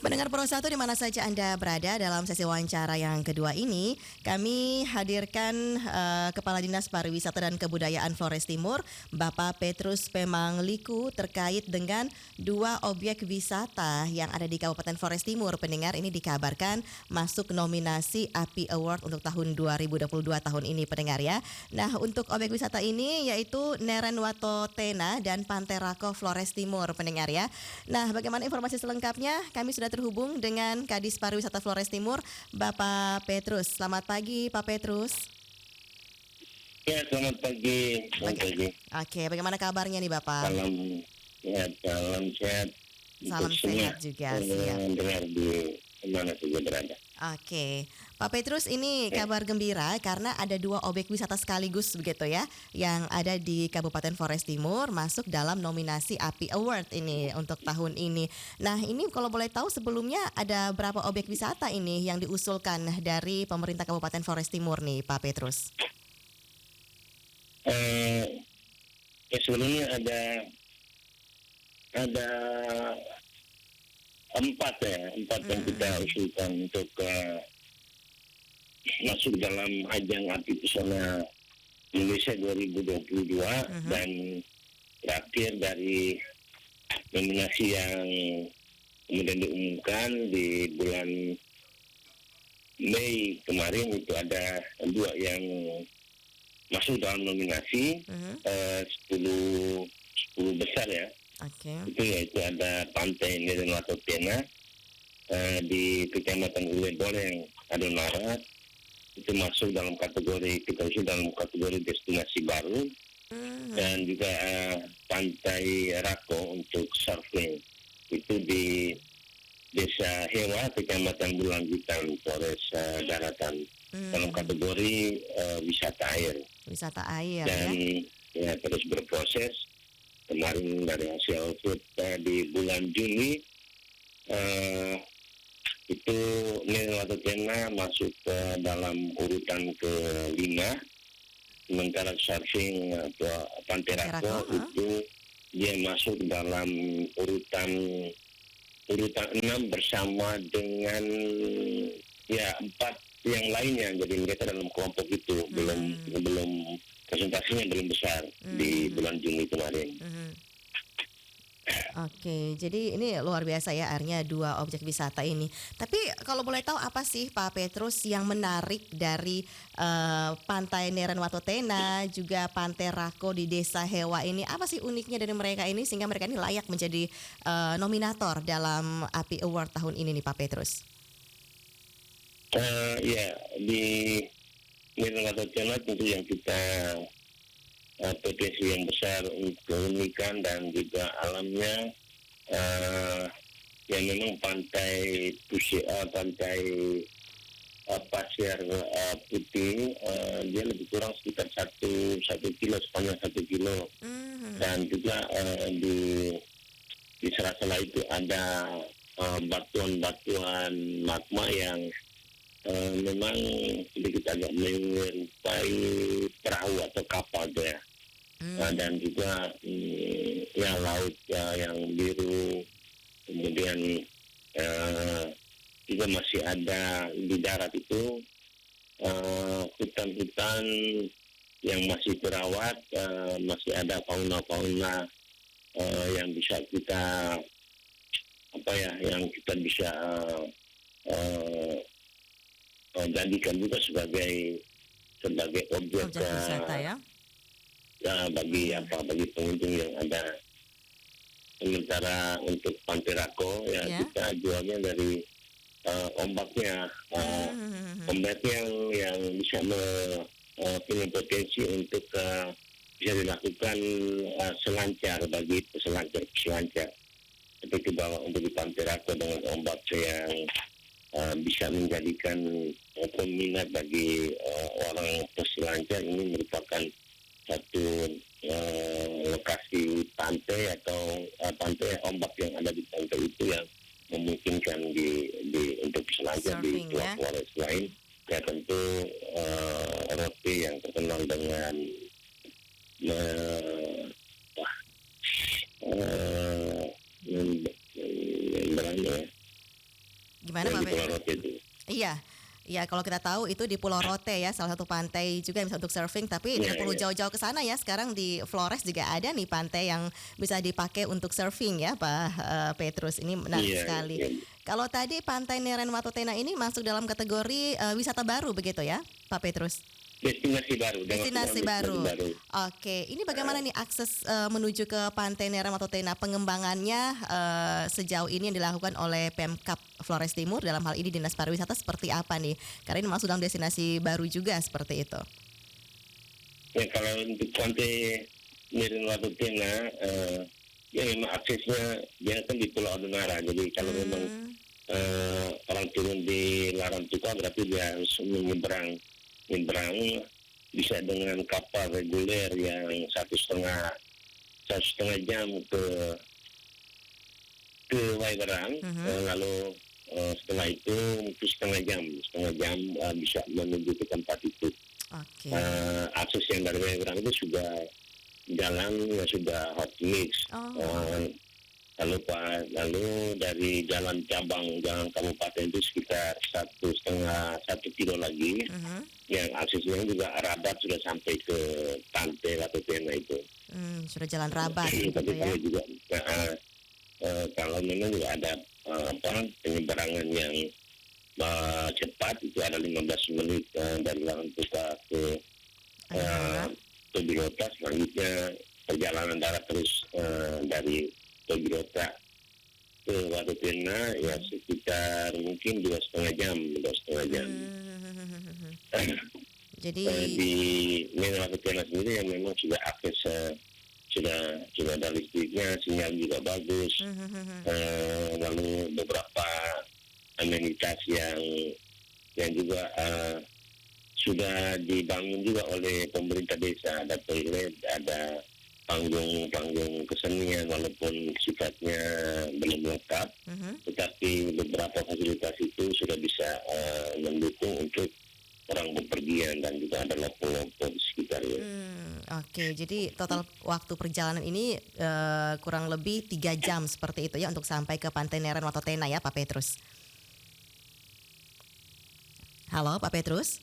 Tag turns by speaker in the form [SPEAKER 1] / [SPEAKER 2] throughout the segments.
[SPEAKER 1] Pendengar Pro 1 di mana saja Anda berada dalam sesi wawancara yang kedua ini, kami hadirkan Kepala Dinas Pariwisata dan Kebudayaan Flores Timur, Bapak Petrus Pemangliku terkait dengan dua objek wisata yang ada di Kabupaten Flores Timur. Pendengar, ini dikabarkan masuk nominasi API Award untuk tahun 2022 tahun ini, pendengar ya. Nah, untuk objek wisata ini yaitu Neren Wato Tena dan Pantai Rako Flores Timur, pendengar ya. Nah, bagaimana informasi selengkapnya? Kami sudah terhubung dengan Kadis Pariwisata Flores Timur, Bapak Petrus. Selamat pagi, Pak Petrus.
[SPEAKER 2] Ya, selamat pagi.
[SPEAKER 1] Oke, bagaimana kabarnya nih, Bapak?
[SPEAKER 2] Salam sehat.
[SPEAKER 1] Salam sehat juga, siap.
[SPEAKER 2] Dengar di mana saja berada.
[SPEAKER 1] Oke, Pak Petrus, ini kabar gembira karena ada dua objek wisata sekaligus begitu ya, yang ada di Kabupaten Flores Timur masuk dalam nominasi API Award ini untuk tahun ini. Nah, ini kalau boleh tahu sebelumnya ada berapa objek wisata ini yang diusulkan dari pemerintah Kabupaten Flores Timur nih, Pak Petrus?
[SPEAKER 2] Sebelumnya ada empat yang kita usulkan untuk masuk dalam ajang API Pesona Indonesia 2022 dan terakhir dari nominasi yang kemudian diumumkan di bulan Mei kemarin, itu ada dua yang masuk dalam nominasi 10 besar ya. Itu yaitu ada Pantai Neren Wato Tena di Kecamatan Uledoleng, Adonara. Itu masuk dalam kategori, kita usul dalam kategori destinasi baru. Dan juga Pantai Rako untuk surfing. Itu di Desa Hewa, Kecamatan Bulanggitan, Flores Daratan. Dalam kategori wisata air.
[SPEAKER 1] Wisata air
[SPEAKER 2] dan ya terus berproses. Kemarin dari hasil output di bulan Juni itu Neren Wato Tena masuk ke dalam urutan ke-5, sementara surfing atau Pantai Rako itu dia masuk dalam urutan 6 bersama dengan 4 yang lainnya. Jadi mereka dalam kelompok itu belum presentasinya belum besar di bulan Juni kemarin.
[SPEAKER 1] Oke, jadi ini luar biasa ya, akhirnya dua objek wisata ini. Tapi kalau boleh tahu apa sih Pak Petrus yang menarik dari Pantai Neren Wato Tena juga Pantai Rako di Desa Hewa ini? Apa sih uniknya dari mereka ini sehingga mereka ini layak menjadi nominator dalam API Award tahun ini nih Pak Petrus?
[SPEAKER 2] Di Neren Wato Tena tentu yang kita potensi yang besar untuk keunikan dan juga alamnya, yang memang pantai pasir putih, dia lebih kurang sekitar satu kilo, sepanjang 1 kilo. Dan juga di sela-sela itu ada batuan-batuan magma yang memang sedikit agak menyerupai perahu atau kapal ya. Dan juga laut yang biru, kemudian juga masih ada di darat itu hutan-hutan yang masih terawat, masih ada fauna-fauna yang bisa kita yang kita bisa jadikan juga sebagai objek
[SPEAKER 1] wisata ya.
[SPEAKER 2] Bagi pengunjung yang ada. Sementara untuk Pantai Rako kita jualnya dari ombaknya, ombak yang bisa punya potensi untuk bisa dilakukan selancar bagi peselancar. Seperti bahwa untuk di Pantai Rako dengan ombak yang bisa menjadikan peminat bagi orang peselancar. Ini merupakan satu lokasi pantai atau pantai ombak yang ada di pantai itu yang memungkinkan untuk peselancar di Pulau Flores lain. Ya tentu roti yang terkenal dengan membrana
[SPEAKER 1] Gimana
[SPEAKER 2] yang
[SPEAKER 1] Pak
[SPEAKER 2] di Pulau
[SPEAKER 1] Petrus?
[SPEAKER 2] Rote itu.
[SPEAKER 1] Iya. Ya, kalau kita tahu itu di Pulau Rote ya, salah satu pantai juga yang bisa untuk surfing, tapi
[SPEAKER 2] Iya,
[SPEAKER 1] tidak perlu
[SPEAKER 2] iya.
[SPEAKER 1] jauh-jauh ke sana ya. Sekarang di Flores juga ada nih pantai yang bisa dipakai untuk surfing ya, Pak Petrus. Ini menarik
[SPEAKER 2] Iya,
[SPEAKER 1] sekali.
[SPEAKER 2] iya.
[SPEAKER 1] Kalau tadi Pantai Neren Watutena ini masuk dalam kategori wisata baru begitu ya, Pak Petrus?
[SPEAKER 2] Destinasi baru.
[SPEAKER 1] Destinasi baru.
[SPEAKER 2] Baru.
[SPEAKER 1] Oke, ini bagaimana nih akses menuju ke Pantai Nera Matutena? Pengembangannya sejauh ini yang dilakukan oleh Pemkab Flores Timur dalam hal ini Dinas Pariwisata seperti apa nih? Karena ini masuk dalam destinasi baru juga seperti itu.
[SPEAKER 2] Ya, kalau untuk pantai Neren Watutena, ya memang aksesnya dia kan di Pulau Adunara. Jadi kalau memang orang turun di Larantuka berarti dia harus menyeberang bisa dengan kapal reguler yang 1,5 jam ke Waiberang, lalu setelah itu mungkin setengah jam bisa menuju ke tempat itu.
[SPEAKER 1] Oke.
[SPEAKER 2] Akses yang dari Waiberang itu sudah jalan sudah hot mix. Lalu dari jalan kabupaten itu sekitar 1,5 kilo lagi, yang aksesnya juga Rabat sudah sampai ke pantai Watutena itu.
[SPEAKER 1] Sudah jalan Rabat
[SPEAKER 2] Tapi
[SPEAKER 1] gitu ya.
[SPEAKER 2] kalau juga kalau memang juga ada penyeberangan yang cepat itu ada 15 menit dari Larantuka ke Tobirota, selanjutnya perjalanan darat terus dari Tobirota ke Watutena ya sekitar mungkin 2,5 jam.
[SPEAKER 1] Jadi
[SPEAKER 2] Di Watutena sendiri yang memang sudah akses sudah ada listriknya, sinyal juga bagus. Lalu beberapa amenitas yang juga sudah dibangun juga oleh pemerintah desa, ada toilet, ada panggung kesenian walaupun sifatnya belum lengkap, tetapi beberapa fasilitas itu sudah bisa mendukung untuk orang bepergian dan juga ada lopo-lopo di sekitarnya.
[SPEAKER 1] Oke, jadi total waktu perjalanan ini kurang lebih 3 jam seperti itu ya untuk sampai ke Pantai Neren Watutena ya Pak Petrus. Halo Pak Petrus?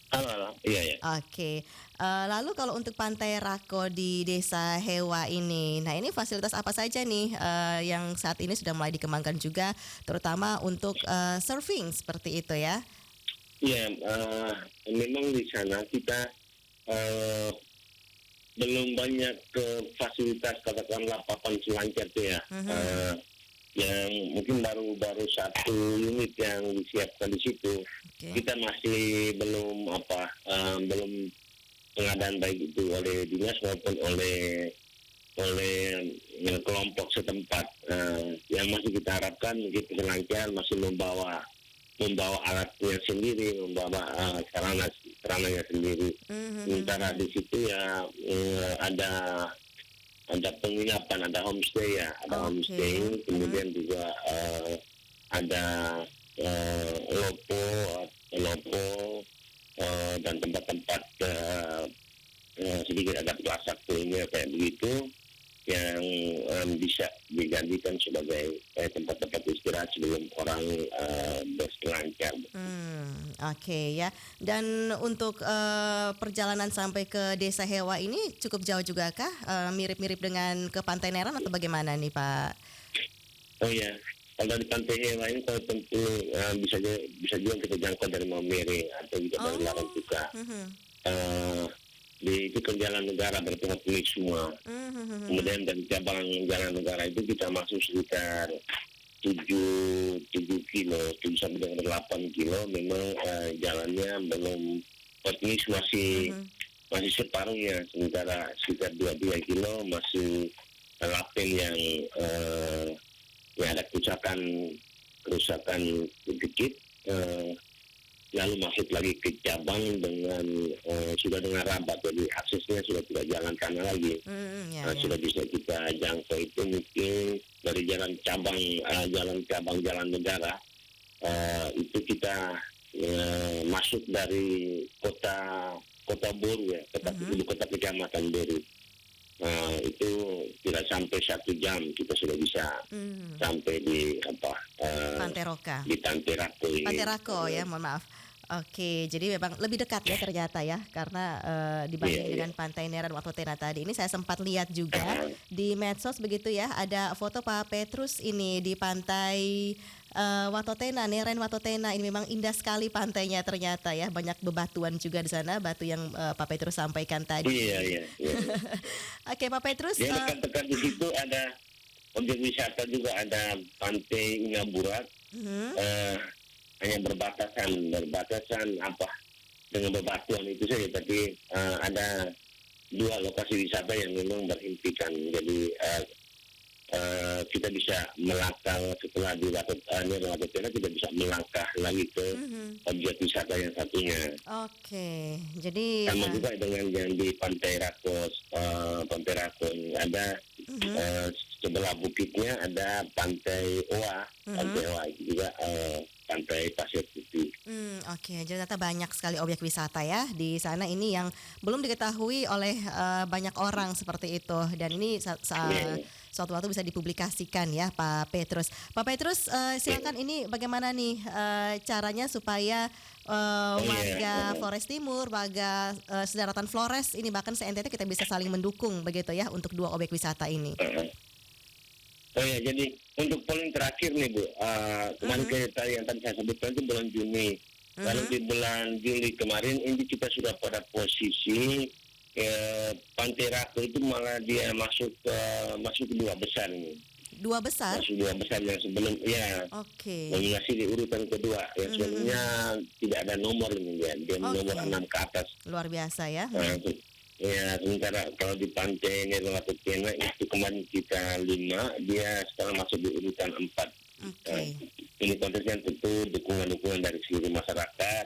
[SPEAKER 2] Halo, iya.
[SPEAKER 1] Oke, lalu kalau untuk Pantai Rako di Desa Hewa ini, nah ini fasilitas apa saja nih yang saat ini sudah mulai dikembangkan juga, terutama untuk surfing seperti itu ya?
[SPEAKER 2] Iya, memang di sana kita belum banyak fasilitas katakanlah papan selancar tuh ya. Yang mungkin baru satu unit yang disiapkan di situ.
[SPEAKER 1] Okay.
[SPEAKER 2] Kita masih belum pengadaan baik itu oleh dinas maupun oleh kelompok setempat. Yang masih kita harapkan mungkin selancar masih membawa alatnya sendiri, membawa sarananya sendiri. Sementara di situ ya ada penginapan, ada homestay ya, homestay, kemudian juga ada lopo dan tempat-tempat sedikit ada pelasak kuliner kayak begitu yang bisa digantikan sebagai tempat-tempat istirahat sebelum orang berselancar.
[SPEAKER 1] Oke ya. Dan untuk perjalanan sampai ke Desa Hewa ini cukup jauh juga kah? Mirip-mirip dengan ke Pantai Neran atau bagaimana nih Pak?
[SPEAKER 2] Oh ya, kalau dari Pantai Hewa ini kalau tentu bisa juga kita jangkau dari Maumere atau juga dari Larantuka. Itu ke jalan negara bertengah semua. Kemudian dari cabang jalan negara itu kita masuk sekitar 7 kilo, 7 sampai dengan 8 kilo. Memang jalannya belum teknis, masih separuhnya. Sementara sekitar 2 kilo masih lapen yang ada kerusakan sedikit. Lalu masuk lagi ke cabang sudah dengan Rabat, jadi aksesnya sudah tidak jalan tanah lagi. Sudah bisa kita jangkau itu mungkin dari jalan negara. Itu kita masuk dari kota Boru ya, ibu kota kecamatan Boru. itu tidak sampai 1 jam kita sudah bisa sampai di
[SPEAKER 1] Pantai Roka.
[SPEAKER 2] di Pantai Rako ini.
[SPEAKER 1] Pantai Rako ya, mohon maaf. Oke, jadi memang lebih dekat ya ternyata ya, karena dibanding dengan Pantai Neran Watotena tadi. Ini saya sempat lihat juga di medsos begitu ya, ada foto Pak Petrus ini di Pantai Watotena, Neran Watotena. Ini memang indah sekali pantainya ternyata ya, banyak bebatuan juga di sana, batu yang Pak Petrus sampaikan tadi.
[SPEAKER 2] Iya.
[SPEAKER 1] Oke, Pak Petrus.
[SPEAKER 2] Ya, dekat-dekat di situ ada objek wisata juga, ada Pantai Ingaburat. Hanya berbatasan dengan bebatuan itu saja, tapi ada 2 lokasi wisata yang memang berhimpikan. Jadi kita bisa melangkah setelah di Watotena, kita bisa melangkah lagi ke objek wisata yang satunya.
[SPEAKER 1] Oke, jadi
[SPEAKER 2] sama juga dengan yang di Pantai Rako. Pantai Rako ada sebelah bukitnya ada Pantai Oa. Pantai Oa itu juga pantai pasir putih.
[SPEAKER 1] Oke, jadi ternyata banyak sekali objek wisata ya di sana ini yang belum diketahui oleh banyak orang seperti itu, dan ini suatu waktu bisa dipublikasikan ya Pak Petrus. Pak Petrus, silakan ini bagaimana nih caranya supaya warga Flores Timur, warga Sedaratan Flores ini bahkan se-NTT kita bisa saling mendukung begitu ya untuk 2 objek wisata ini.
[SPEAKER 2] Oh ya, jadi untuk poin terakhir nih Bu, kemarin yang tadi saya sebutkan itu bulan Juni. Lalu di bulan Juli kemarin ini kita sudah pada posisi Pantai Rako itu malah dia masuk ke 2 besar ini.
[SPEAKER 1] 2 besar?
[SPEAKER 2] Masuk 2 besar yang sebelum nominasi di urutan kedua. Yang sebelumnya tidak ada nomor ini dia nomor 6 ke atas.
[SPEAKER 1] Luar biasa ya.
[SPEAKER 2] Ya, sementara kalau di Pantai Neran Watotena itu kemarin kita 5, dia sekarang masuk di urutan 4. Ini konteksnya tentu dukungan dari seluruh masyarakat,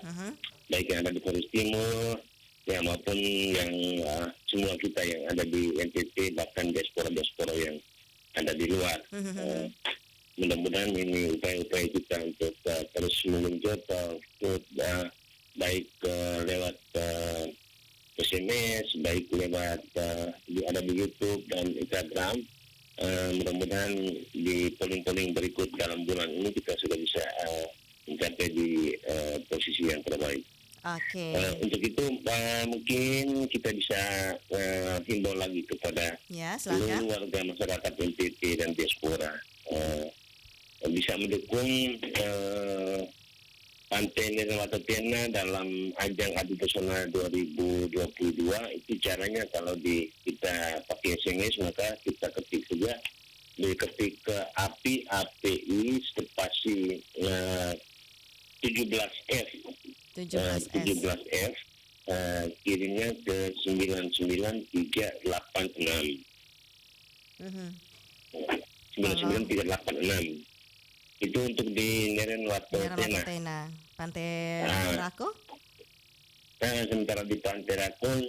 [SPEAKER 2] baik yang ada di Flores Timur, ya maupun yang semua kita yang ada di NTT, bahkan diaspora yang ada di luar. Mudah-mudahan ini upaya-upaya kita untuk terus mengenjot baik lewat SMS, baik lewat ada di YouTube dan Instagram. Mudah-mudahan di polling berikut dalam bulan ini kita sudah bisa mencapai di posisi yang terbaik. Untuk itu mungkin kita bisa himbau lagi kepada seluruh warga masyarakat NTT dan diaspora bisa mendukung Pantai Neran Watotena dalam ajang Adu Pesona 2022. Itu caranya kalau kita pakai SMS, maka kita ketik saja, diketik ke API spasi 17F 17F, kirimnya ke 99386. Itu untuk di Neran Watotena.
[SPEAKER 1] Pantai Rako?
[SPEAKER 2] Sementara di Pantai Rako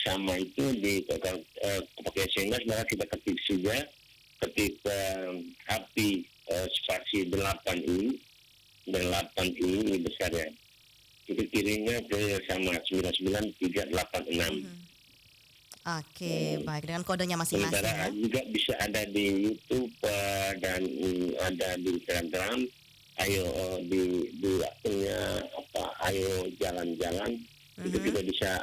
[SPEAKER 2] sama itu di pakai SMS, maka kita ketik saja, ketik API spasi 8I besar ya. Itu kirimnya ke sama 99386.
[SPEAKER 1] Baik, dengan kodenya masing-masing.
[SPEAKER 2] Sementara juga bisa ada di YouTube dan ada di Instagram. Ayo di akunnya ayo jalan-jalan. Itu kita bisa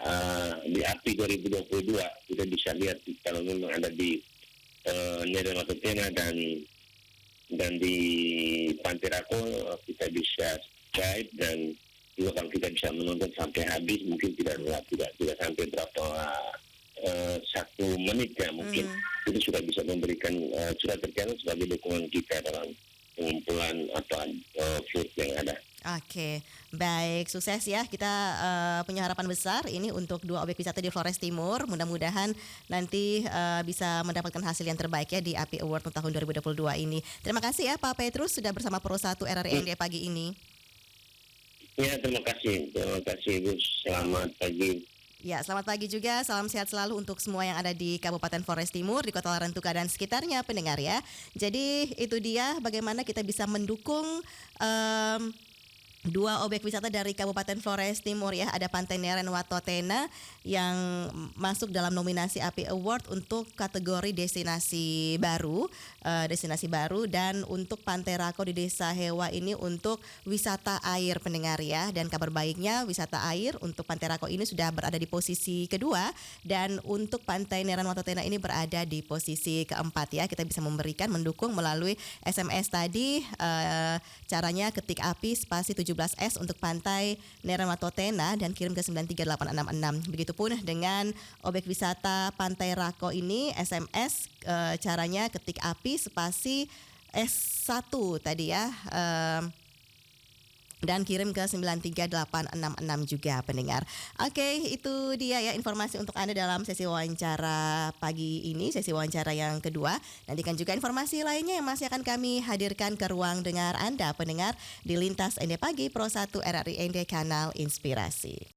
[SPEAKER 2] di API 2022 kita bisa lihat kalau memang ada di Neran Watotena dan di Pantai Rako, kita bisa subscribe, dan juga kalau kita bisa menonton sampai habis, mungkin tidak sampai berapa 1 menit ya mungkin, itu sudah bisa memberikan sudah tercatat sebagai dukungan kita dalam pengumpulan food yang ada.
[SPEAKER 1] Baik, sukses ya. Kita punya harapan besar ini untuk 2 objek wisata di Flores Timur. Mudah-mudahan nanti bisa mendapatkan hasil yang terbaik ya di API Award tahun 2022 ini. Terima kasih ya Pak Petrus sudah bersama Pro 1 RRI pagi ini.
[SPEAKER 2] Ya, terima kasih Bu. Selamat pagi.
[SPEAKER 1] Ya, selamat pagi juga. Salam sehat selalu untuk semua yang ada di Kabupaten Flores Timur, di Kota Larantuka dan sekitarnya pendengar ya. Jadi itu dia bagaimana kita bisa mendukung dua objek wisata dari Kabupaten Flores Timur ya, ada Pantai Neren Watotena yang masuk dalam nominasi API Award untuk kategori destinasi baru, dan untuk Pantai Rako di Desa Hewa ini untuk wisata air pendengar ya. Dan kabar baiknya wisata air untuk Pantai Rako ini sudah berada di posisi kedua, dan untuk Pantai Neren Watotena ini berada di posisi keempat ya. Kita bisa mendukung melalui SMS tadi, caranya ketik API spasi 17S untuk Pantai Neren Watotena dan kirim ke 93866. Begitupun dengan objek wisata Pantai Rako ini, SMS caranya ketik API spasi S1 tadi ya, dan kirim ke 93866 juga pendengar. Oke, itu dia ya informasi untuk Anda dalam sesi wawancara pagi ini, sesi wawancara yang kedua. Nantikan juga informasi lainnya yang masih akan kami hadirkan ke ruang dengar Anda pendengar di Lintas ND Pagi Pro 1 RRI ND Kanal Inspirasi.